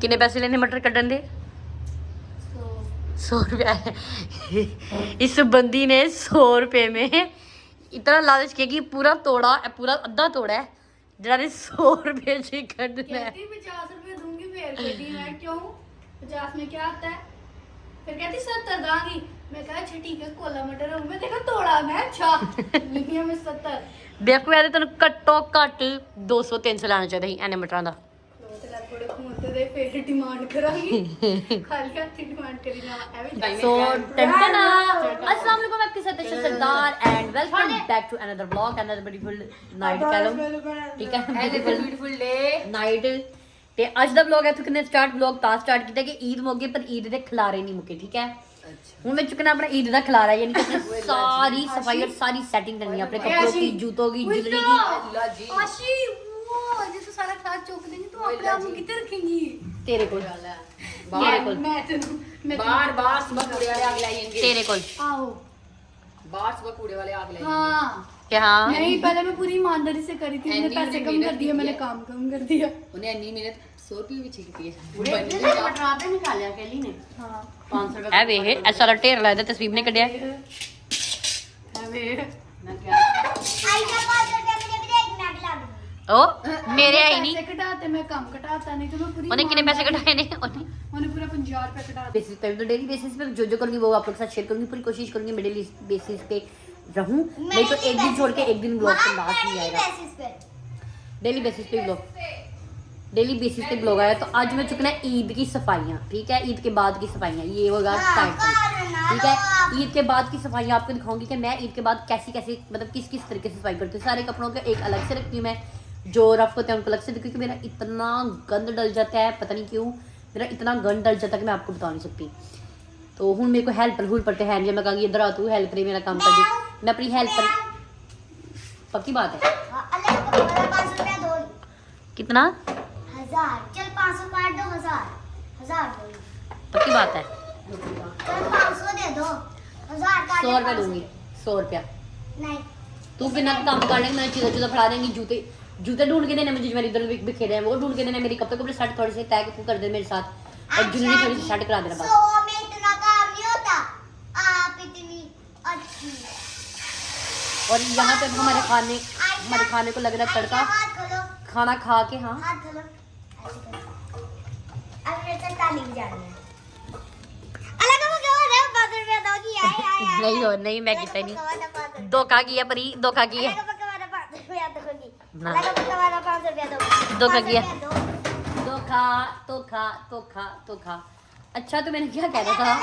किन्ने पैसे लेने मटर कड्ढन दे? 100 रुपया है। इस बंदी ने 100 रुपये में इतना लालच किया कि पूरा तोड़ा, पूरा अद्धा तोड़ा है जिन्होंने 100 रुपये से कड्ढना है। 50 रुपये दूंगी फिर कटी मैं, क्यों 50 में क्या आता है? फिर कहती 70 दांगी। मैं कहा अच्छा ठीक है, कोला मटर मैं देखा तोड़ा मैं, अच्छा लिखिया मैं 70। बेवकूफ है, तेन घट्टो घट 200-300 लाना चाहिए एने मटरां दा। थोड़े फोन ते दे फिर डिमांड करांगी, खाली हाथ डिमांड करी ना एवे। सो टंटना अस्सलाम वालेकुम, मैं आपके साथ अर्शद सरदार and welcome back to another vlog, another beautiful night कह लो, ठीक है, ब्यूटीफुल डे नाइट। ते अज दा व्लॉग इत्थों किन्ने स्टार्ट व्लॉग तां स्टार्ट कीता कि ईद मौके पर ईद दे खिलारे नहीं मुके, ठीक है। हूं मैं चुकना अपना ईद दा खिलारा, यानी कि सारी सफाई और सारी सेटिंग करनी है अपने कपड़ों की, जूतों की, ज्वेलरी की। आशी वो जैसे सारा खास चौक देंगी तो अपने आप में कितने रखेंगी? तेरे कोल बार सुबह कूड़े वाले आग लाएंगे, तेरे कोल आओ बार सुबह कूड़े वाले आग लाएंगे। हाँ क्या? हाँ नहीं, पहले मैं पूरी ईमानदारी से करी थी, मैंने पैसे कम कर दिए, मैंने काम कम कर दिया। उन्हें अन्नी मेहनत 100 रुपये पीछे की है। मटराते निकाले अकेली ने। हाँ 500 रुपये है वे ऐसा सारा ढेर लाया था, तस्वीर ने कढ़िया मैं क्या ओ मेरे आई नहीं। पैसे कटाते मैं कम कटाता, नहीं तो मैं पूरी उन्हें कितने पैसे कटाए ने? उन्हें पूरा 50 रुपए कटा दिए। बेसिस पे तो डेली बेसिस पे जो करूंगी वो आप लोग के साथ शेयर करूंगी, पूरी कोशिश करूंगी मैं डेली बेसिस पे रहूं, नहीं तो एक दिन छोड़ के एक दिन ब्लॉग पे लास्ट नहीं आएगा। डेली बेसिस पे ब्लॉग, डेली बेसिस पे ब्लॉग आया। तो आज मैं चुकना है ईद की सफाइयाँ, ठीक है, ईद के बाद की सफाइयाँ, ये होगा स्टार्ट, ठीक है। ईद के बाद की सफाइयाँ आपको दिखाऊंगी कि मैं ईद के बाद कैसी कैसी मतलब किस किस तरीके से सफाई करती हूँ। सारे कपड़ों के एक अलग से रखती हूँ मैं, जो रफ होते हैं उनको अलग से, क्योंकि मेरा इतना गंद डल जाता है, पता नहीं क्यों मेरा इतना गंद डल जाता है कि मैं आपको बता नहीं सकती। तो हूँ मेरे को हेल्पर हुल्पर पे है, जब मैं कहूँगी इधर आ तू हेल्प करे मेरा काम कर दी, मैं अपनी हेल्पर, पक्की बात है। कितना? 1000 चल 500 काट दो, 1000 पक्की बात है, चल 500 दे दो, 1000 काट 100 रुपया दूंगी, 100 रुपया। नहीं तू कितना काम कर लेंगे, मैं चीज़ें चीज़ें फड़ा देंगी, जूते जूते ढूंढ के देने मुझे, जो मेरे इधर बिखेरे हैं वो ढूंढ के देने, मेरी कपड़े कपड़े सेट थोड़े से तय तू कर दे मेरे साथ, और ज्वेलरी थोड़ी सी सेट करा देना बस। 100 में इतना काम नहीं होता, आप इतनी अच्छी। और यहाँ पे हमारे खाने को लग रहा है तड़का, हाथ खोलो, खाना खा के। हाँ हाथ खोलो, अब मेरे से ताली बजानी है। अलग अलग हो रहा है, 5 रुपया दोगी, आए नहीं हो, नहीं मैं कितना नहीं धोखा किया, परी धोखा किया, धोखा किया, धोखा धोखा धोखा धोखा। अच्छा तो मैंने क्या कह रहा था,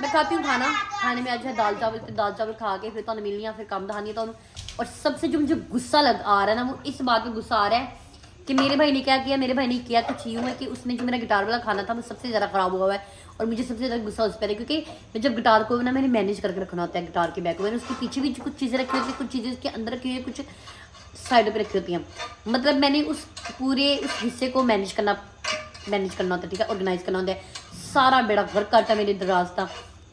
मैं खाती हूँ खाना, खाने में आज है दाल चावल खा के फिर तो मिलनी है, फिर काम दहानी है तो। और सबसे जो मुझे गुस्सा आ रहा है ना, वो इस बात पे गुस्सा आ रहा है कि मेरे भाई ने क्या किया, मेरे भाई ने किया कुछ यूँ है कि उसने जो मेरा गिटार वाला खाना था वो सबसे ज़्यादा ख़राब हुआ है, और मुझे सबसे ज़्यादा गुस्सा उस पर है, क्योंकि मैं जब गिटार को ना मैंने मैनेज करके रखना होता है, गिटार के बैग को मैंने उसके पीछे भी कुछ चीज़ें रखी होती है, कुछ चीज़ें उसके अंदर रखी हुई है, कुछ साइड पर रखी होती हैं, मतलब मैंने उस पूरे उस हिस्से को मैनेज करना होता है, ठीक है, ऑर्गेनाइज करना होता है। सारा बेड़ा घर काटा मेरे दराज था,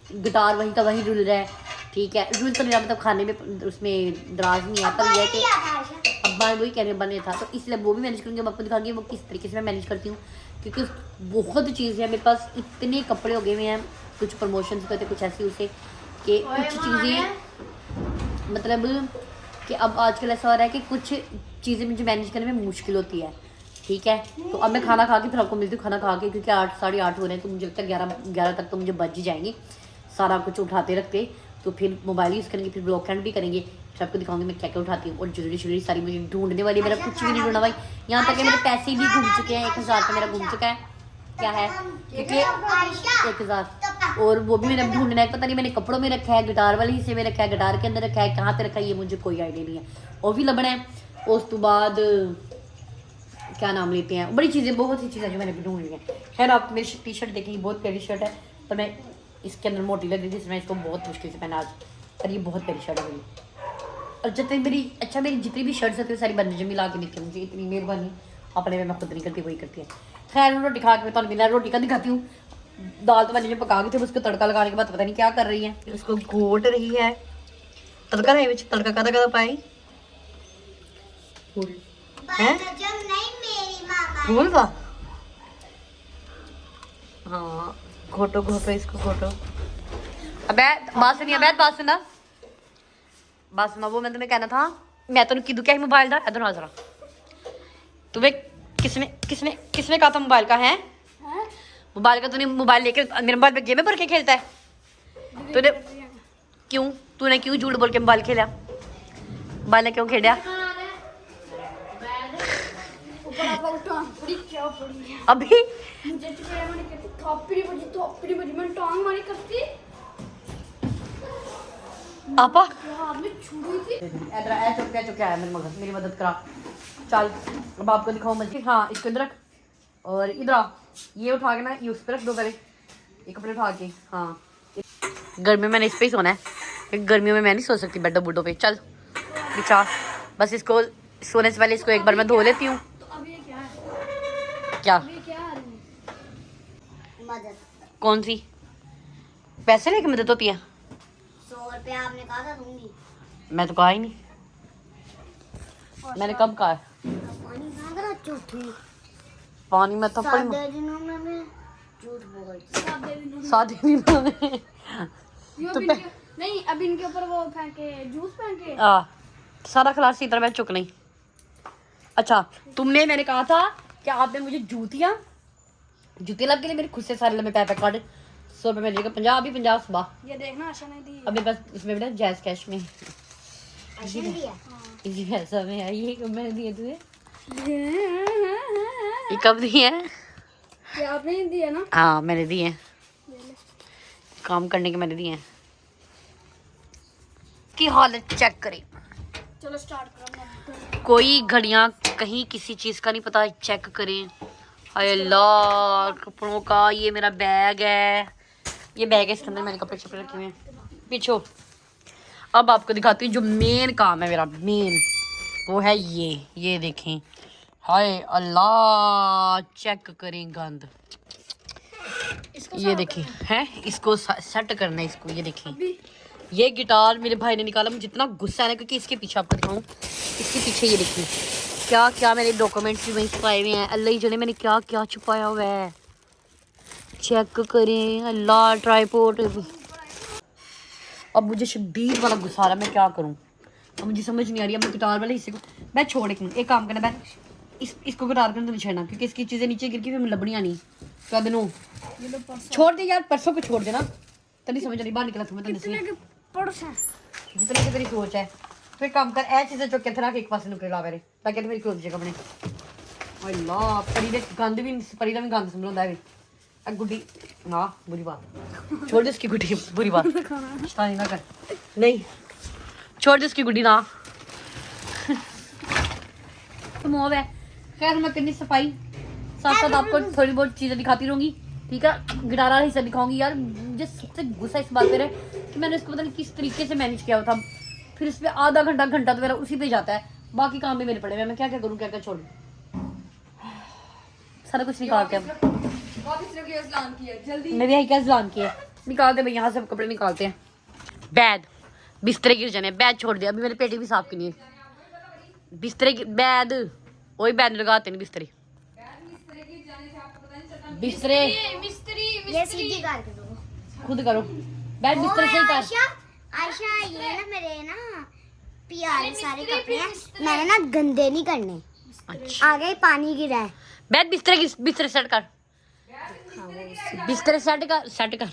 गिटार वहीं का वहीं रुल रहा है, ठीक है, रुल तो मेरा मतलब खाने में उसमें दराज नहीं है, पर यह है कि अब्बा वही कहने बने था, तो इसलिए वो भी मैनेज करूँगी, आपको दिखाऊंगी वो किस तरीके से मैं मैनेज करती हूँ, क्योंकि बहुत चीज़ें हैं मेरे पास, इतने कपड़े हो गए हुए हैं, कुछ प्रमोशंस करते कुछ ऐसी उसे कि कुछ चीज़ें मतलब कि अब आजकल ऐसा हो रहा है कि कुछ चीज़ें मुझे मैनेज करने में मुश्किल होती है, ठीक है। तो अब मैं खाना खा के फिर आपको मिलती हूँ, खाना खा के, क्योंकि 8 साढ़े 8 हो रहे हैं, तो मुझे लगता है 11 तक तो मुझे बज ही जाएंगे, सारा कुछ उठाते रखते, तो फिर मोबाइल यूज़ करेंगे, फिर ब्लॉग एंड भी करेंगे, फिर आपको दिखाऊंगी मैं क्या क्या उठाती हूँ। और ज्वेलरी सारी मुझे ढूंढने वाली, मेरा कुछ भी नहीं ढूंढा भाई, यहाँ तक कि मेरे पैसे भी घूम चुके हैं, 1000 का मेरा घूम चुका है, क्या है क्योंकि 1000, और वो भी मैंने ढूंढना है, पता नहीं मैंने कपड़ों में रखा है, गिटार वाले हिस्से में रखा है, गिटार के अंदर रखा है, कहाँ पे रखा है ये मुझे कोई आइडिया नहीं है, वो भी लबना है। उस तो बाद क्या नाम लेते हैं, बड़ी चीज़ें, बहुत सी चीज़ें जो मैंने ढूंढ ली हैं। खैर आप मेरी टी शर्ट देखेंगे, बहुत प्यारी शर्ट है, पर मैं इसके अंदर मोटी लग रही थी, इसमें इसको बहुत मुश्किल से पहना आज, पर ये बहुत प्यारी शर्ट है मेरी। और जितनी मेरी जितनी भी शर्ट्स होती है सारी बंदे मिला के देती है, मुझे इतनी मेहरबानी अपने में मैं खुद नहीं करती, वही करती है। खैर रोटी खा के मैं तो मिला, रोटी का दिखाती हूँ। दाल तो मैंने जो पका के थे उसको तड़का लगाने के बाद पता नहीं क्या कर रही है, उसको घोट रही है, तड़का है तड़का कदा पाई फूल का हाँ घोटो घोटो इसको घोटो। अबे बात सुनिए, अबे बात सुना, बात सुना। वो मैं तुम्हें कहना था, मैं तो कीधु क्या मोबाइल दा इधर आ जरा। तुम्हें किसने किसने किसने कहा था मोबाइल का है? मोबाइल का तूने मोबाइल लेके मेरे मोबाइल पे गेम भर के खेलता है तूने? तूने क्यों झूठ बोल के मोबाइल खेला? मोबाइल ने क्यों खेला? अभी मुझे थोपड़ी बजी मैंने टांग मारी करती आपा हाथ में छुड़ी थी। इधर आ, चुप है मेरी मदद करा। चल अब आपको दिखाओ मस्जिद। हाँ इसको इधर रख और इधर आ, ये उठा के ना ये उस पर रख दो पहले, ये कपड़े उठा के। हाँ गर्मी में मैंने इस पे ही सोना है क्योंकि गर्मियों में मैं नहीं सो सकती बेडों बुडों पे। चल बिछा, बस इसको सोने से पहले इसको एक बार मैं धो लेती हूँ। तो अब ये क्या है? क्या ये क्या है? मदद। कौन सी? पैसे लेके मदद होती है? 100 रुपया आपने कहा था दूंगी। मैं तो कहा ही नहीं, मैंने कब कहा? पानी कहाँ करा झूठी। पानी में थप्पड़ सादे दिनों में मैं झूठ बोलती। सादे दिनों में यो तो नहीं, अब इनके ऊपर वो फेंके जूस फेंके। सारा खिलाड़ सीधा मैं चुक नहीं। अच्छा तुमने, मैंने कहा था कि आपने मुझे जूतियाँ लब के लिए मेरे खुद से सारे लंबे पैसे काटे। 100 रुपये मिलेगा, 50 अभी 50 सुबह। ये देखना आशा ने दी। अभी बस इसमें बेटा जैस कैश में ऐसे नहीं दिया। इसी पैसा में आई है। कब मैंने दिए तुझे? ये कब दिए हैं? ये आपने ही दिया ना? हाँ मैंने दिए हैं, काम करने के मैंने दिए हैं। की हालत चेक करें। चलो स्टार्ट करो। कोई घड़ियां कहीं किसी चीज का नहीं पता, चेक करें। हाय अल्लाह, कपड़ों का ये मेरा बैग है, ये बैग है, इसके अंदर मैंने कपड़े छपड़े रखे हुए हैं। पीछो अब आपको दिखाती हूँ जो मेन काम है मेरा, मेन वो है ये देखें। हाय अल्लाह चेक करें गंद, ये देखें है, इसको सेट करना है इसको। ये देखें ये गिटार मेरे भाई ने निकाला, मुझे इतना गुस्सा है ना क्योंकि इसके पीछे आपको दिखाऊं, इसके पीछे ये देखिए क्या क्या मेरे डॉक्यूमेंट्स भी वहीं छुपाए हुए हैं। अल्लाह ही जाने मैंने क्या क्या छुपाया हुआ है, चेक करें। अल्लाह ट्राईपोर्ट। अब मुझे शदीद वाला गुस्सा आ रहा है, मैं क्या करूं? अब मुझे समझ नहीं आ रही। अब मैं गिटार वाले हिस्से को मैं छोड़ एक काम करना, मैं इसको गिटार करने तो नहीं छेड़ना क्योंकि इसकी चीज़ें नीचे गिर के फिर लबड़ियाँ नहीं। क्या दिनों छोड़ दे यार, परसों को छोड़ देना। तभी समझ नहीं, बाहर निकला तुम्हें तो जितने की तेरी सोच है। तो एक काम कर, ऐ चीज़ें चुक के रख एक पास निकला मेरे, ताकि मेरी क्लोज जगह बने। अल्लाह परी दे गंद भी, परी का भी गंद समझाता है। अब गुड्डी ना बुरी बात, छोड़ दे इसकी गुड्डी, बुरी बात शैतानी ना कर, नहीं छोड़ दे इसकी गुड्डी ना। तो मोह है। खैर मैं करनी सफाई, साथ साथ आपको थोड़ी बहुत चीज़ें दिखाती रहूँगी, ठीक है? गिटार वाला हिस्सा दिखाऊंगी। यार मुझे सबसे गुस्सा इस बात पे है कि मैंने इसको पता नहीं किस तरीके से मैनेज किया था, फिर इस पर आधा घंटा तो मेरा उसी पे जाता है, बाकी काम भी मेरे पड़े हुए। मैं क्या क्या करूँ, क्या क्या छोड़ दूँ, सारा कुछ निकाल के। अब मेरी यही क्या इस्लाम की है, निकालते भाई यहाँ से कपड़े निकालते हैं। बैद बिस्तरे गिर जाने, बैद छोड़ दिया, अभी मेरे पेटी भी साफ करनी है। बिस्तरे बैद वही बैद लगाते नहीं, बिस्तरे बिस्तरे ये सीधी करके दो। खुद करो, बैठ बिस्तर सही कर। आयशा ये ना मेरे ना प्यारे सारे कपड़े हैं, मैंने ना गंदे नहीं करने। अच्छा आगे पानी गिरा है। बैठ बिस्तर सेट कर, बिस्तर सेट कर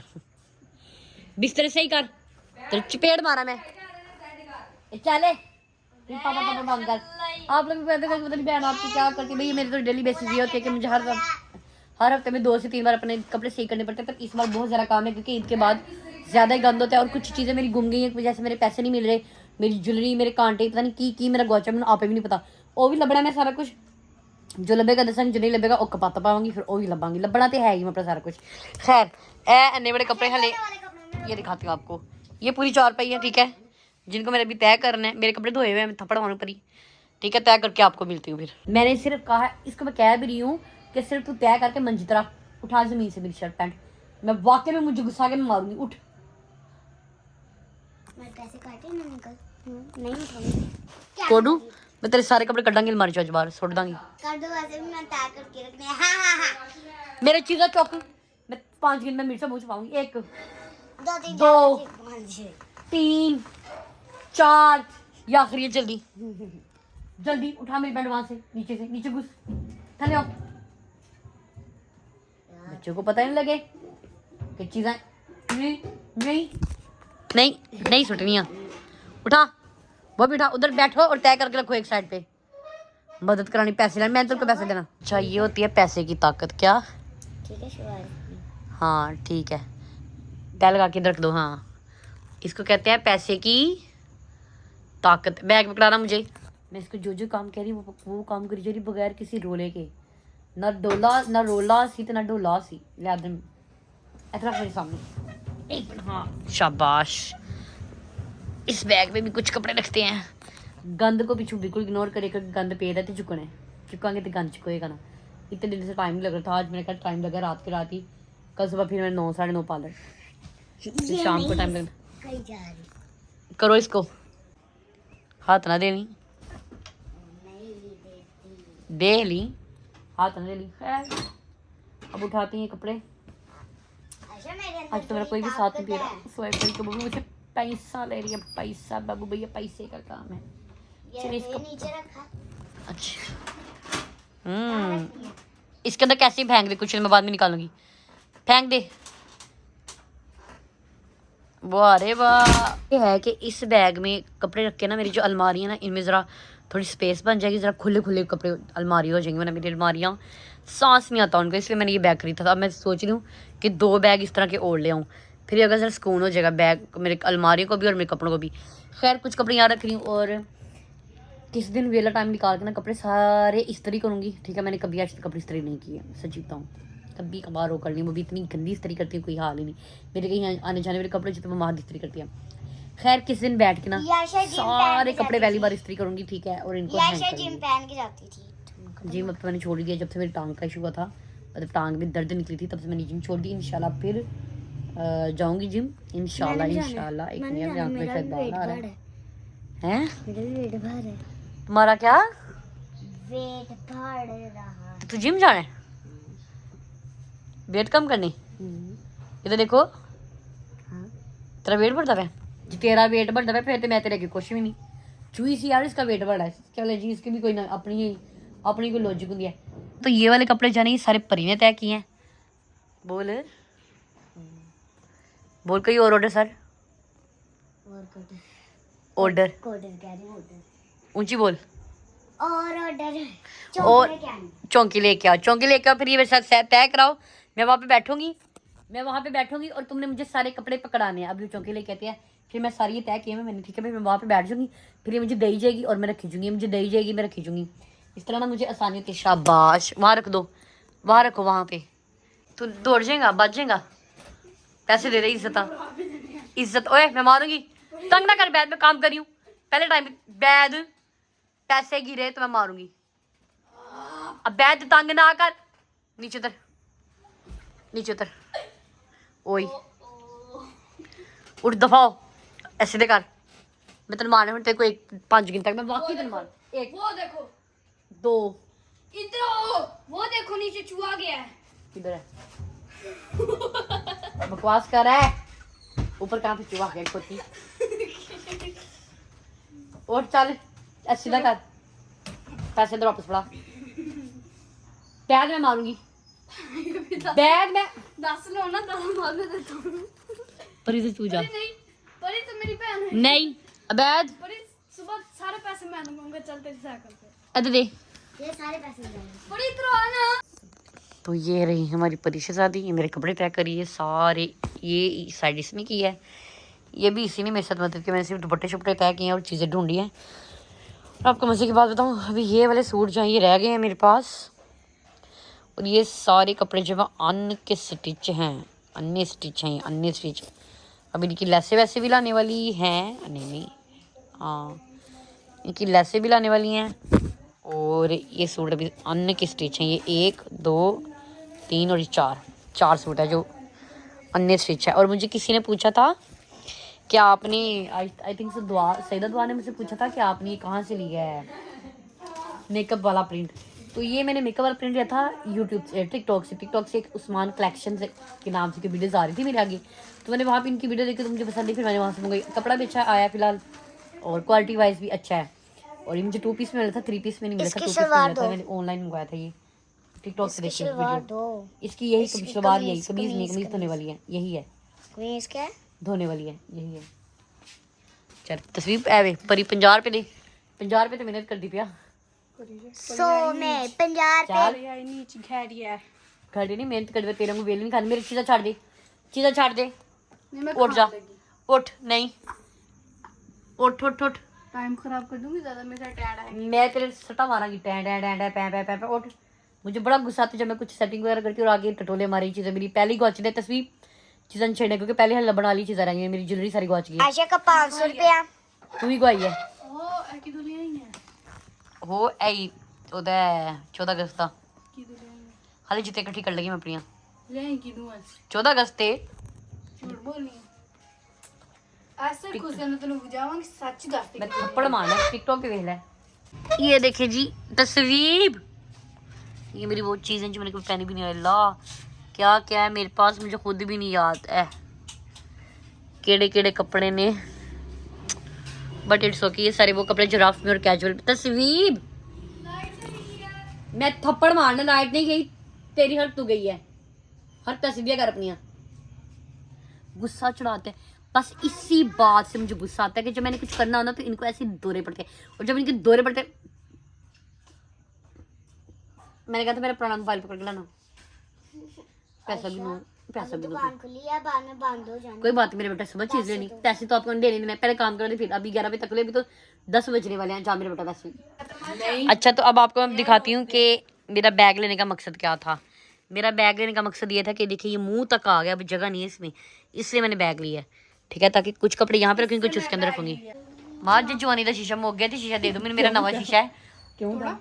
बिस्तर सही कर, तेरे चपेट मारा मैं। चले पापा बंद कर। आप लोग भी कहते हैं पता नहीं बहन आपकी क्या करती है। भैया मेरी तो डेली बेसिस ये होती है कि मुझे हर हफ्ते में 2 से 3 बार अपने कपड़े सही करने पड़ते हैं, पर इस बार बहुत ज़्यादा काम है क्योंकि ईद के बाद ज़्यादा ही गंद होता है और कुछ चीज़ें मेरी गुम गई हैं, जैसे मेरे पैसे नहीं मिल रहे, मेरी ज्वेलरी, मेरे कांटे, पता नहीं की मेरा गौचा, मैंने आपे भी नहीं पता। वो भी लबड़ा मैं सारा कुछ, जो लबेगा दसन, जो नहीं लबेगा वो कपाता पाऊंगी, फिर वो भी लबांगी। लबड़ा तो है ही मैं अपना सारा कुछ। खैर अन्य बड़े कपड़े हले ये दिखाती हूँ आपको, ये पूरी 4 पाई है, ठीक है, जिनको मैंने अभी तय करना है। मेरे कपड़े धोए हुए हैं, थप्पड़ मारूं परी, ठीक है, तय करके आपको मिलती हूँ। फिर मैंने सिर्फ कहा है, इसको मैं कह भी रही हूँ कि सिर्फ तू तय करके मंजी तरह उठा जमीन से मेरी शर्ट पैंट, मैं वाकई में मुझे गुस्सा के मैं मारूंगी। उठ, मैं पैसे काटे ना निकल नहीं उठाऊंगी। कोडू मैं तेरे सारे कपड़े कटांगी अलमारी चो, बाहर सुट दांगी। कर दो, वैसे भी मैं तय करके रखने हैं। हाँ हाँ हाँ मेरे चीज़ा चौक, मैं 5 गिन मैं मिर्चा मुंह छुपाऊंगी। 1 2 3 दो। 4 5 6 3 4 या आखिर ये जल्दी जल्दी उठा मेरी बैंड वहां से नीचे घुस थले आओ। बच्चों को पता ही नहीं लगे कि चीजें नहीं सुटनिया। उठा वो भी उठा, उधर बैठो और तय करके रखो एक साइड पे। मदद करानी, पैसे लेने, मैंने तुमको पैसे देना। अच्छा ये होती है पैसे की ताकत। क्या? ठीक है शुरू। हाँ ठीक है, तय लगा के इधर रख दो। हाँ इसको कहते हैं पैसे की ताकत। बैग पकड़ाना मुझे। मैं इसको जो काम कह रही हूँ वो काम करी जा रही बगैर किसी रोले के। ना रोला सी तो ना डोला सी। लिया दे इतना मेरे सामने। एक मिनट। हाँ शाबाश। इस बैग में भी कुछ कपड़े रखते हैं। गंद को पिछू बिल्कुल इग्नोर करेगा। गंद पेड़ है तो चुकने चुकांगे तो गंद चुकेगा ना। इतने दिन से टाइम लग रहा था, आज मेरे का टाइम लगा रात के रात ही। कल सुबह फिर मैंने 9 साढ़े 9 पार्लर, शाम को टाइम लगा। कहीं जा रही करो इसको, हाथ ना देनी। दे ली, हाथ ना दे ली। खैर अब उठाती हैं कपड़े। अच्छा मेरे अंदर आज तो मेरा कोई भी साथ नहीं दे रहा। स्वेटर के बबू मुझे पैसा ले रही है। पैसा बाबू भैया पैसे का काम है। चलिए इसको नीचे रखा। अच्छा इसके अंदर कैसे फेंक दे, कुछ मैं बाद में निकालूंगी। फेंक दे। वाह अरे वाह। ये है कि इस बैग में कपड़े रख के ना मेरी जो अलमारी है ना इनमें ज़रा थोड़ी स्पेस बन जाएगी। ज़रा खुले कपड़े अलमारी हो जाएंगी, वरना मेरी अलमारियाँ सांस नहीं आता उनको। इसलिए मैंने ये बैग खरीदा था। अब मैं सोच रही हूँ कि 2 बैग इस तरह के और ले आऊँ, फिर अगर ज़रा सुकून हो जाएगा बैग मेरे अलमारी को भी और मेरे कपड़ों को भी। खैर कुछ कपड़े यहाँ रख रही हूँ और किस दिन वेला टाइम निकाल के ना कपड़े सारे इस्त्री करूँगी। ठीक है, मैंने कभी आज तक कपड़े इस्त्री नहीं किए, सच्ची बताऊँ। कभी कभार वो करनी, वो भी इतनी गंदी इस्त्री करती हूँ कोई हाल ही नहीं। मेरे कहीं आने जाने वाले कपड़े जितने मैं वहाँ इस्त्री करती हूँ। खैर किस दिन बैठ के ना सारे कपड़े पहली बार इस्त्री करूँगी। ठीक है, और इनको जिम पहन के जाती थी। जिम अब तो मैंने छोड़ दिया जब से मेरी टांग का इशू हुआ था। मतलब टांग में दर्द निकली थी, तब से मैंने जिम छोड़ दी। इंशाल्लाह फिर जाऊंगी जिम इंशाल्लाह। एक नया यहाँ पे शायद बाल आ रहा है। हैं मेरा भी वेट बढ़ रहा है। तुम्हारा क्या वेट बढ़ रहा है। तू जिम जाना है वेट कम करने? इधर देखो तेरा वेट बढ़ता है। जी तेरा वेट बढ़ता है फिर तो मैं तेरे की कुछ भी नहीं। चूई सी यार इसका वेट बढ़ा है। चलो जी इसकी भी कोई ना अपनी कोई लॉजिक होती है। तो ये वाले कपड़े जाने ये सारे परी ने तय किए हैं। बोल कोई और ऑर्डर सर। ऑर्डर ऊंची बोल। और ऑर्डर और चौंकी लेके आओ, चौंकी लेके आओ। फिर ये मेरे साथ तय कराओ। मैं वहाँ पे बैठूंगी और तुमने मुझे सारे कपड़े पकड़ाने हैं। अब जो चौंकी लेके आते हैं फिर मैं सारी ये तय किए मैंने। ठीक है, मैं वहाँ पे बैठ जाऊंगी, फिर ये मुझे दई जाएगी और मैं खींचूंगी, मुझे दई जाएगी मैं खींचूंगी। इस तरह ना मुझे आसानी होती है। शाबाश, वहाँ रख दो, वहाँ रखो, वहाँ पे। तू दौड़ जाएगा, बच जाएगा। पैसे दे रही इज्जत। ओए मैं मारूंगी, तंग ना कर। बैद में काम करी हूँ पहले टाइम। बैद पैसे गिरे तो मैं मारूंगी। अब बैद तंग ना कर। नीचे उतर। ओए उठ दफाओ, ऐसे दे कर। मैं तेरे मारने तेरे को 5 गिन तक मैं वाकई तेरे मार। 1 वो देखो 2 इधर आओ, वो देखो नीचे चूहा गया है। किधर है? बकवास कर रहा है। ऊपर कहाँ पे चूहा गया खोती। और चल ऐसे ना कर। पैसे इधर वापस पड़ा। बैग में मारूंगी। बैग में 10 लो ना, 10 बाद में देता हूँ। परी से तू जा। नहीं परी तो मेरी बहन है। नहीं अबैद परी सुबह सारे पैसे मैं दूंगा, चलते साइकिल पे। अदे दे। ये सारे पैसे जाएंगे। परी इधर आ ना। तो ये रही हमारी परी से शादी। ये मेरे कपड़े तय करिए सारे। ये साइड इसने की है, ये भी इसी ने मेरे साथ मदद की। मैंने सिर्फ दुपट्टे शुपट्टे तय किए हैं और चीज़ें ढूंढी हैं। और आपको मज़े की बात बताऊँ, अभी ये वाले सूट जो हैं ये रह गए हैं मेरे पास। और ये सारे कपड़े जो है अन्य के स्टिच हैं, अन्य स्टिच। अभी इनकी लैसे वैसे भी लाने वाली हैं। नहीं हाँ, इनकी लैसे भी लाने वाली हैं। और ये सूट अभी अन्य के स्टिच हैं। ये 1 2 3 और 4 सूट है जो अन्य स्टिच है। और मुझे किसी ने पूछा था कि आपने आई थिंक सईदा दुआ ने मुझसे पूछा था कि आपने ये कहाँ से लिया है मेकअप वाला प्रिंट। तो ये मैंने मेकअप वाला प्रिंट लिया था यूट्यूब से, टिकटॉक से एक उस्मान कलेक्शन से के नाम से की वीडियोज़ आ रही थी मेरे आगे, तो मैंने वहाँ पे इनकी वीडियो देखी तो मुझे पसंद नहीं, फिर मैंने वहाँ से मंगाई। कपड़ा भी अच्छा आया फिलहाल और क्वालिटी वाइज भी अच्छा है। और ये मुझे 2 पीस में मिला था, 3 पीस में नहीं मिला था, 2 पीस में मिला था। मैंने ऑनलाइन मंगवाया था ये, टिकटॉक से देखी वीडियो। इसकी यही सलवार, यही कमीज नहीं, कमीज धोने वाली है, यही है कमीज क्या है? धोने वाली है, यही है। चल तस्वीर एवे परी 50 रुपये दे, 50 रुपये तो मेहनत कर दी पिया 100 में 50 रुपए। खड़ी नहीं मेहनत कर दे, तेरे को वेल नहीं खानी। मेरी चीज़ा छाड़ दे, चीज़ा छाड़ दे, नहीं मैं उठ जा, खाने लगी। उठ नहीं, उठ उठ उठ, टाइम खराब कर दूंगी ज्यादा, मेरे साथ टैड आएगी। मैं तेरे सटा मारांगी, टैं टैं टैं टैं पै पै पै पै, उठ। मुझे बड़ा गुस्सा आता है जब मैं कुछ सेटिंग वगैरह करती हूँ और आगे टटोले मारी चीज़ें। मेरी पहली गौच दे तस्वीर चीज़ें छेड़ने, क्योंकि पहले हल्ला बना ली चीज़ें रही है, मेरी ज्वेलरी सारी गौच गई। आशा का 500 रुपया। तू ही गवाई है ओ एकी दुनिया ही है हो ऐ ओदा 14 अगस्त का की दुनिया ही हाले जिते इकट्ठी कर लगी मैं अपनियां ले की दूं 14 अगस्त ते झूठ बोलनी है ऐसे खुश है ना तनु बुझावांगी सच दस मैं थप्पड़ मारना टिकटॉक पे देख ले। ये देखे जी तस्वीर, ये मेरी वो चीज़ें जो मैंने कभी पहनी भी नहीं है। अल्लाह क्या क्या है मेरे पास, मुझे खुद भी नहीं याद है केड़े केड़े कपड़े ने, बट इट्स ओके। ये सारे वो कपड़े जो रफ में और कैजुअल। तस्वीर मैं थप्पड़ मारना, लाइट नहीं गई तेरी, हर तू गई है, हर तस्वीर कर अपनियां। गुस्सा चढ़ाते हैं बस, इसी बात से मुझे गुस्सा आता है कि जब मैंने कुछ करना होता तो इनको ऐसे दौरे पड़ते हैं, और जब इनके दौरे पड़ते, मैंने कहा था मेरा पुराना मोबाइल पकड़ के लाना, पैसा भी दो, पैसा भी दो। दुकान खुली है, बाद में बंद हो जाना। कोई बात नहीं मेरे बेटा, सुबह चीज लेनी, पैसे तो आपको देने नहीं, मैं पहले काम कर रही फिर अभी 11 बजे तक ले, अभी तो 10 बजने वाले हैं। जा मेरे बेटा पैसे। अच्छा तो अब आपको मैं दिखाती हूँ कि मेरा बैग लेने का मकसद क्या था। मेरा बैग लेने का मकसद ये था कि देखिए ये मुंह तक आ गया, अब जगह नहीं है इसमें, इसलिए मैंने बैग लिया है, ठीक है, ताकि कुछ कपड़े यहाँ पे रखूंगी, कुछ उसके अंदर रखूंगी। मार जो जवानी का शीशा मुक गया, शीशा दे दो मैंने, मेरा नवा शीशा है। क्यों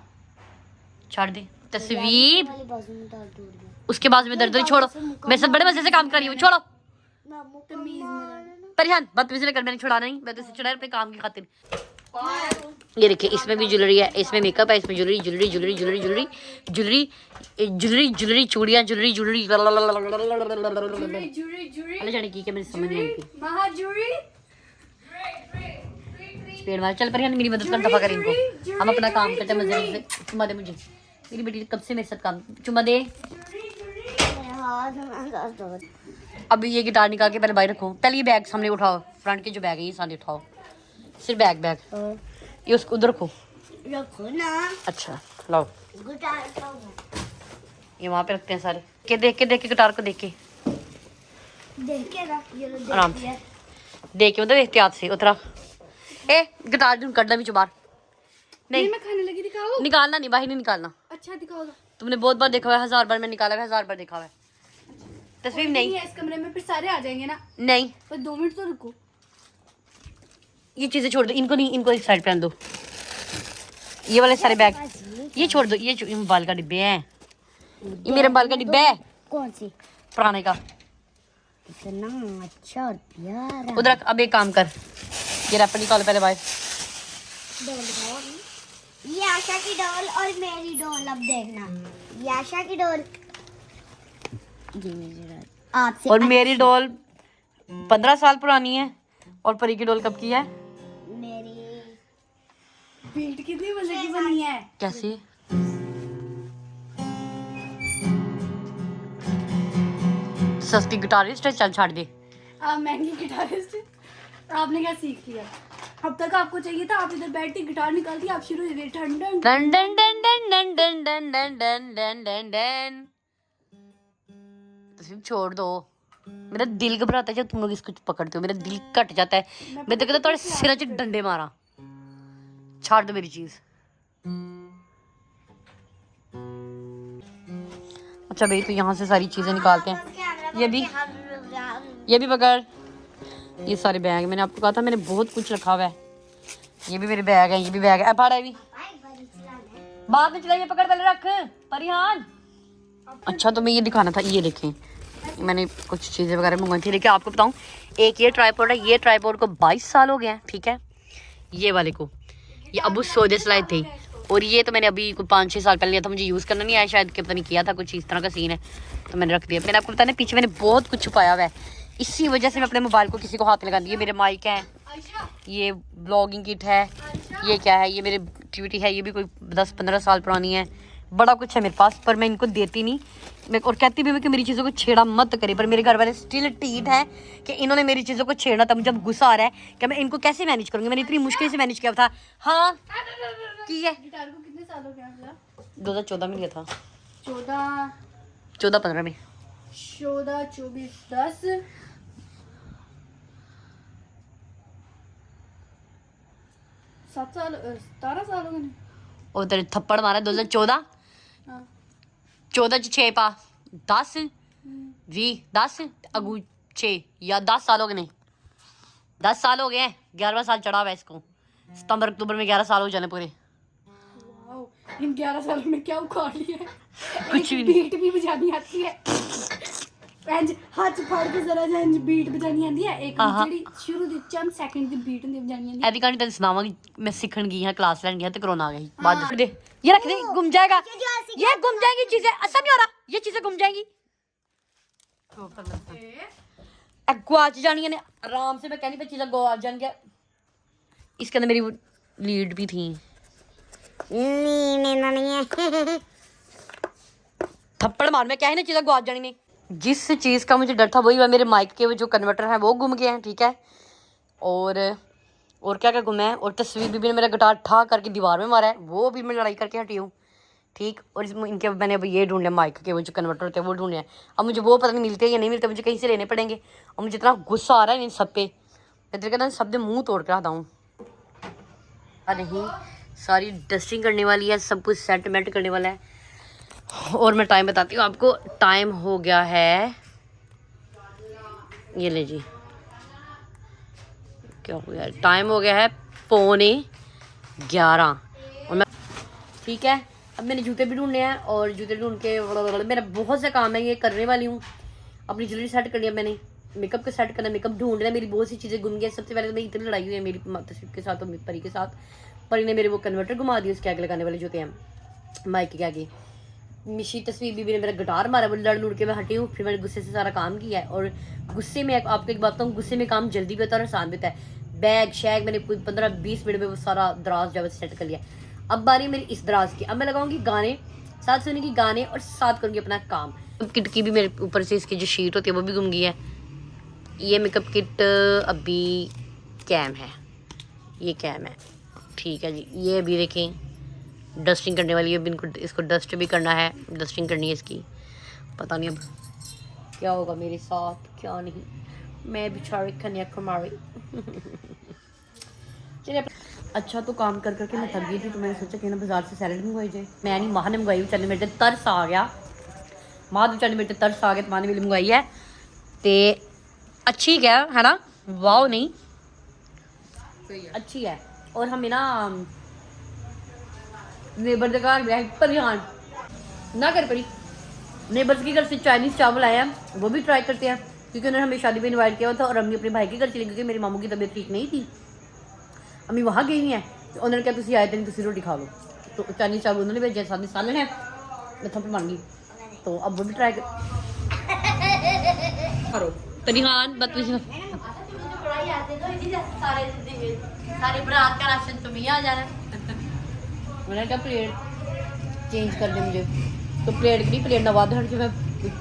छोड़ दे तस्वीर, वाली बाजू में दर्द हो रही है। उसके बाद में दर्द छोड़ो, मेरे साथ बड़े मजे से काम कर रही हूँ, छोड़ो परेशान बदतमीजी नहीं कर, मैंने छुड़ाना नहीं, मैं तो इसे छुड़ा अपने काम की खातिर। ये देखिए इसमें भी ज्वेलरी है, इसमें मेकअप है, इसमें jewellery jewellery jewellery jewellery jewellery jewellery jewellery jewellery चूड़ियां ज्वेलरी ज्वेलरी अरे जाने की क्या मुझे समझ नहीं आती। महाजूरी पेड़ वाले चल परेशान, मेरी मदद कर, दफा कर इनको, हम अपना काम करते हैं मजे से। चुम्मा दे मुझे, मेरी बेटी कब से मेरे साथ काम, चुम्मा दे। मेरे हाथ में दर्द हो रहा है। अभी ये गिटार निकाल के पहले बाहर रखो, पहले ये बैग सामने उठाओ, फ्रंट के जो बैग है ये सामने उठाओ, सिर्फ बैग बैग ये उसको उधर रखो। रखो ना, अच्छा लाओ, गिटार रखो। ये वहाँ पे रखते हैं सारे, के देख के गिटार को देख के देख के रख, ये लो आराम देख से के। देख के मतलब एहतियात से उतरा। ए गिटार जो करना भी बाहर नहीं, मैं खाने लगी, दिखाओ। निकालना नहीं, बाहर नहीं निकालना। अच्छा दिखाओ तो। तुमने बहुत बार देखा हुआ है, 1000 बार मैं निकाला हुआ है, 1000 बार देखा हुआ है। तस्वीर नहीं है इस कमरे में, फिर सारे आ जाएंगे ना, नहीं, पर 2 मिनट तो रुको। ये चीजें छोड़ दो, इनको नहीं, इनको एक साइड पे रख दो, ये वाले सारे बैग ये छोड़ दो, ये मोबाइल का डिब्बे हैं, ये मेरे मोबाइल का डिब्बा है कौन सी? पुराने का, इतना अच्छा और प्यारा। उधर रख। अब एक काम कर, ये रैपर निकालो पहले बाहर। डॉल दिखाओ। ये आशा की डॉल और मेरी डॉल, अब देखना, ये आशा की डॉल, ये मेरी डॉल आपसे। और मेरी डॉल 15 साल पुरानी है, और परी की डॉल कब की है? मेरी पीठ कितनी मजे की बनी है। कैसे? सस्ती गिटारिस्ट है, चल छाड़ दे। आप महंगी गिटारिस्ट, आपने क्या सीख लिया? अब तक आपको चाहिए था, आप इधर बैठती गिटार निकालती, आप शुरू हुए ठंड done done done done done done done done done done done. तस्वीर छोड़ दो, मेरा दिल घबराता है जब तुम लोग इसको पकड़ते हो, मेरा दिल कट जाता है, मैं तो कहता थोड़े सिर च डंडे मारा। छाड़ दो मेरी चीज। अच्छा भाई, तो यहाँ से सारी चीजें निकालते हैं, ये भी पकड़, ये सारे बैग मैंने आपको कहा था, मैंने बहुत कुछ रखा हुआ है, ये भी मेरे बैग है, ये भी बैग है, फाड़ा भी बाद में चलाइए, पकड़ पहले रख परिहान। अच्छा तो मैं ये दिखाना था, ये देखें मैंने कुछ चीज़ें वगैरह मंगवाई थी, लेकिन आपको बताऊं, एक ये ट्राइपॉड है, ये ट्राइपॉड को 22 साल हो गए हैं, ठीक है, ये वाले को ये अबू सौदे से लाए थे, और ये तो मैंने अभी कोई 5-6 साल पहले लिया था, मुझे यूज़ करना नहीं आया शायद, कि पता नहीं किया था कुछ इस तरह का सीन है तो मैंने रख दिया। मैंने आपको बताया पीछे मैंने बहुत कुछ छुपाया हुआ है, इसी वजह से मैं अपने मोबाइल को किसी को हाथ लगा दी। ये मेरे माइक है, ये ब्लॉगिंग किट है, ये क्या है, ये मेरे एक्टिविटी है, ये भी कोई 10-15 साल पुरानी है, बड़ा कुछ है मेरे पास, पर मैं इनको देती नहीं। मैं और कहती भी मैं कि मेरी चीज़ों को छेड़ा मत करे, पर मेरे घर वाले स्टिल टीट है कि इन्होंने मेरी चीज़ों को छेड़ा था। मुझे जब गुस्सा आ रहा है कि मैं इनको कैसे मैनेज करूँगी, मैंने इतनी मुश्किल से मैनेज किया था। हाँ की है, गिटार को कितने साल हो गया मतलब? 2014 में लिया था, 14 14-15 में। 14 24 10 7 साल 17 साल हो गए। और तेरे थप्पड़ मारा 2014, हाँ 14 च 6 पा 10 20 10 अगू 6 या 10 साल हो गए नहीं, 10 साल हो गए हैं, 11वां साल चढ़ा हुआ है इसको, सितंबर अक्टूबर में 11 साल हो जाने पूरे। वाओ, इन 11 सालों में क्या उखाड़ लिया है। कुछ एक भी नहीं। बीट भी बजानी आती है, इंज हाथ फाड़ के जरा जा इंज बीट बजानी आती है, एक ਜਿਹੜੀ ਸ਼ੁਰੂ ਦੀ ਚੰਦ ਸੈਕਿੰਡ ਦੀ बीट ਹੁੰਦੀ ਬਜਾਣੀ ਆਂਦੀ। ऐसी कहानी तेन सुनावांगी, मैं सीखन गई हाँ, क्लास लैन गया तो कोरोना आ गई बाद दे। ये रख दे, गुम जाएगा, ये गुम जाएंगी चीजें, ऐसा नहीं हो रहा, ये चीजें गुम जाएंगी, गुआच जानी ने आराम से। मैं कहनी पे चीजें गुआच जाएंगी। इसके अंदर मेरी वो लीड भी थी, थप्पड़ मार, मैं क्या है ना चीजें गुआच जानी ने। जिस चीज़ का मुझे डर था वही हुआ, मेरे माइक के जो कन्वर्टर है वो गुम गए हैं, ठीक है। और क्या क्या गुम है। और तस्वीर बीबी ने मेरा गिटार ठा करके दीवार में मारा है, वो भी मैं लड़ाई करके हटी हूँ, ठीक। और इसमें इनके मैंने अब ये ढूंढे माइक के वो जो कन्वर्टर होते हैं वो ढूंढे हैं। अब मुझे वो पता नहीं मिलते या नहीं मिलते, मुझे कहीं से लेने पड़ेंगे। और मुझे इतना गुस्सा आ रहा है इन सब पे, मैं तेरे कहता सब दे मुँह तोड़ कर आता हूँ। नहीं, सारी डस्टिंग करने वाली है, सब कुछ सेटलमेंट करने वाला है। और मैं टाइम बताती हूँ आपको, टाइम हो गया है, ये ले जी, क्या हो गया, टाइम हो गया है 11:15। और मैं ठीक है, अब मैंने जूते भी ढूंढने हैं और जूते ढूंढ के मेरा बहुत सा काम है, ये करने वाली हूँ। अपनी ज्वेलरी सेट कर लिया मैंने, मेकअप का सेट करना, मेकअप ढूंढना, मेरी बहुत सी चीज़ें गुम गई। सबसे पहले तो मेरी इतनी लड़ाई हुई है मेरी तस्वीर के साथ और परी के साथ, परी ने मेरे वो कन्वर्टर घुमा दिया, उसके आगे लगाने वाले जूते हैं माइक के आगे। मिशी तस्वीर बीबी ने मेरा गिटार मारा, वो लड़ लुड़ के मैं हटी हूँ। फिर मैंने गुस्से से सारा काम किया है, और गुस्से में आपको एक बात बताऊँ, गुस्से में काम जल्दी भी होता है और आसान भी होता है। बैग शैग मैंने कोई 15-20 मिनट में वो सारा दराज जो सेट कर लिया। अब बारी मेरी इस दराज की, अब मैं लगाऊंगी गाने, साथ सुनने की गाने और साथ करूँगी अपना काम। किट की भी मेरे ऊपर से इसकी जो शीट होती है वो भी गुम गई है। ये मेकअप किट अभी कैम है, ये कैम है, ठीक है जी। ये अभी देखें डस्टिंग करने वाली है, अभी इनको इसको डस्ट भी करना है, डस्टिंग करनी है इसकी। पता नहीं अब क्या होगा मेरे साथ क्या नहीं, मैं बेचारी कन्याकुमारी। चलिए अच्छा, तो काम कर करके मैं थक गई थी, तो मैंने सोचा कि ना बाजार से सैलड मंगवाई जाए। मैं नहीं, माँ ने मंगवाई, बेचारे मेरे ते तरस आ गया, माँ बेचारे मेरे ते तरस आ गया, तो माँ ने मेरी मंगवाई है। तो अच्छी क्या है ना, वाह नहीं अच्छी है। और हमें ना नेबर के घर परिहान ना कर पड़ी, नेबर्स के घर से चाइनीज़ चावल आए हैं, वो भी ट्राई करते हैं, क्योंकि उन्होंने हमें शादी पे इनवाइट किया हुआ था। और अम्मी अपने भाई के घर चली, क्योंकि मेरी मामू की तबीयत ठीक नहीं थी, अम्मी वहाँ गई हुई हैं। तो उन्होंने कहा तुम आए थे नहीं, तुम रोटी खा लो, तो चाइनीज़ चावल उन्होंने भेजा, साथ में सालन है, मैं थप्पड़ मार गई। तो अब वो भी ट्राई करो। परिहान बदतमीजी सारे बरात का राशन तुम ही आ जाना। मैंने कहा प्लेट चेंज कर दे मुझे, तो प्लेट की प्लेट नवा दे, मैं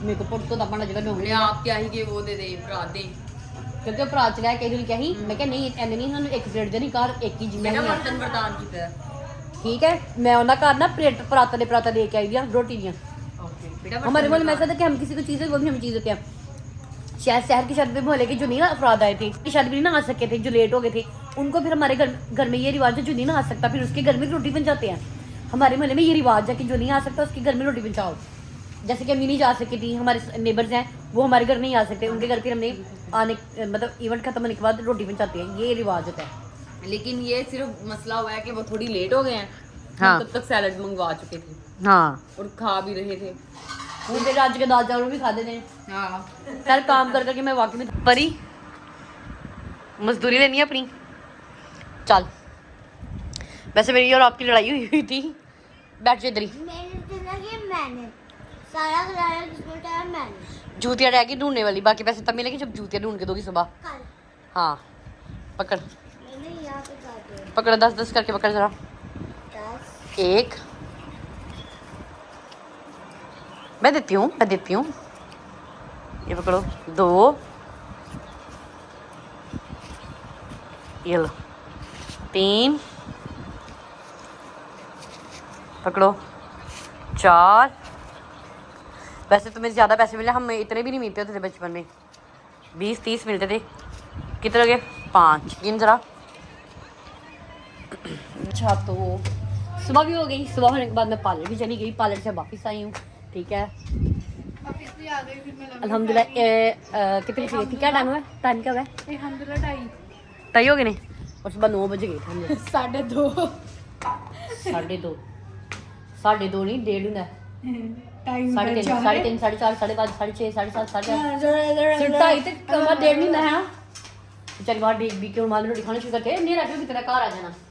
मेरे को पुट तो अपना जगह ढूंढ लिया। आप क्या ही कि वो दे दे भरा दे, क्योंकि भरा च गया कहीं क्या ही, मैं क्या नहीं एने नहीं ਸਾਨੂੰ एक प्लेट देनी घर एक ही जिम्मे बर्तन बर्तन की तरह। ठीक है, मैं उन्हें घर ना प्लेट पराता दे के आई दिया रोटी दियाँ। हमारे बोले मैं कि हम किसी को चीज़ है वो भी हम चीज़ देते हैं। शायद शहर की शादी में बोले कि जो नहीं ना अफराद आए थे, शादी में नहीं ना आ सके थे, जो लेट हो गए थे, उनको फिर हमारे घर में ये रिवाज है, जो नहीं ना आ सकता फिर उसके घर में रोटी बन जाते हैं। हमारे मोहल्ले में ये रिवाज है कि जो नहीं आ सकता उसके घर में रोटी पहुँचाओ। जैसे कि अम्मी नहीं जा सकी थी, हमारे नेबर्स हैं वो हमारे घर नहीं आ सकते, उनके घर फिर हमने आने मतलब इवेंट खत्म होने के बाद रोटी पहुँचाते हैं, ये रिवाज होता है। लेकिन ये सिर्फ मसला हुआ है कि वो थोड़ी लेट हो गए हैं, हाँ। तब तक सैलड मंगवा चुके थे, हाँ, और खा भी रहे थे। वो फिर आज के दाल चावल भी खाते थे। हाँ, सर काम कर करके मैं वाकई में परी मजदूरी लेनी है अपनी। चल वैसे मेरी और आपकी लड़ाई हुई थी। बैठ जाओ इधर ही। मेरी जिंदगी मैंने सारा कराया, किसने उठाया? मैंने। जूतियाँ रह गई ढूंढने वाली, बाकी पैसे तब मिलेगी जब जूतियाँ ढूंढ के दोगी सुबह। कल हाँ पकड़ मैंने यहाँ पे काटे पकड़, 10 करके पकड़ जरा। 10 1 मैं देती हूँ, ये पकड़ो। 2 ये लो। 3 पकड़ो। 4 वैसे तुम्हें ज़्यादा पैसे मिले, हम इतने भी नहीं मिलते होते थे बचपन में, 20-30 मिलते थे। कितने हो गए? 5। गिन जरा। अच्छा तो सुबह भी हो गई। सुबह होने के बाद मैं पार्लर भी चली गई, पार्लर से वापस आई हूँ। ठीक है वापस भी आ गई, फिर मैं लंबी अल्हम्दुलिल्लाह। कितनी चली थी? क्या टाइम हुआ? टाइम क्या हुआ? अल्हम्दुलिल्लाह 2:30 हो गए नहीं, और सुबह 9 बजे गए थे हम लोग। 2:30 2:30 नहीं, 1:30 होता है। टाइम 3:30 4:30 5:30 6:30 7:30 7:30 सिर्फ 2:30 तक कमर 1:30 नहीं है ना। चल बाहर देख भी क्यों मालूम रोटी खाना शुरू करते हैं, नहीं रखो कितना कार आ जाना।